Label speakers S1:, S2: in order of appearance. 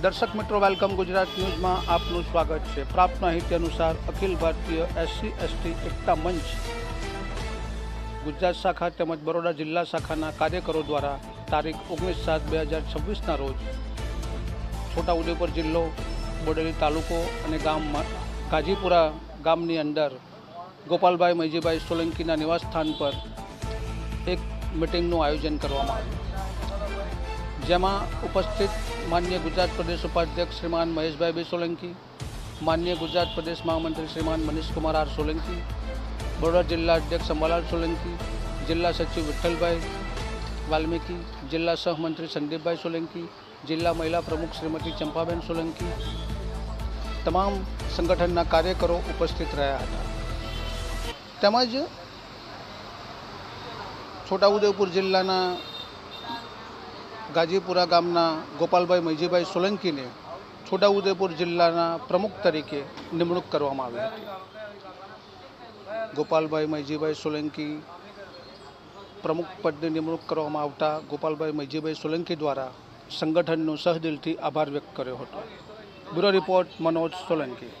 S1: દર્શક મિત્રો વેલકમ ગુજરાત ન્યૂઝમાં આપનું સ્વાગત છે। પ્રાપ્ત માહિતી અનુસાર અખિલ ભારતીય SC/ST એકતા મંચ ગુજરાત શાખા તેમજ બરોડા જિલ્લા શાખાના કાર્યકરો દ્વારા તારીખ 19/7/2026ના રોજ છોટાઉદેપુર જિલ્લો બોડેલી તાલુકો અને ગામ ગાજીપુરા ગામની અંદર ગોપાલભાઈ મૈજીભાઈ સોલંકીના નિવાસ સ્થાન પર એક મિટિંગનું આયોજન કરવામાં આવ્યું, જેમાં ઉપસ્થિત માન્ય ગુજરાત પ્રદેશ ઉપાધ્યક્ષ શ્રીમાન મહેશભાઈ બી સોલંકી, માન્ય ગુજરાત પ્રદેશ મહામંત્રી શ્રીમાન મનીષકુમાર આર સોલંકી, બરોડા જિલ્લા અધ્યક્ષ અંબાલાલ સોલંકી, જિલ્લા સચિવ વિઠ્ઠલભાઈ વાલ્મીકી, જિલ્લા સહમંત્રી સંદીપભાઈ સોલંકી, જિલ્લા મહિલા પ્રમુખ શ્રીમતી ચંપાબેન સોલંકી, તમામ સંગઠનના કાર્યકરો ઉપસ્થિત રહ્યા હતા। તેમજ છોટાઉદેપુર જિલ્લાના ગાજીપુરા ગામના ગોપાલભાઈ મૈજીભાઈ સોલંકીને છોટાઉદેપુર જિલ્લાના પ્રમુખ તરીકે નિમણૂક કરવામાં આવી હતી। ગોપાલભાઈ મૈજીભાઈ સોલંકી પ્રમુખ પદની નિમણૂક કરવામાં આવતા ગોપાલભાઈ મૈજીભાઈ સોલંકી દ્વારા સંગઠનનો સહદિલથી આભાર વ્યક્ત કર્યો હતો। Bureau report Manoj Solanki.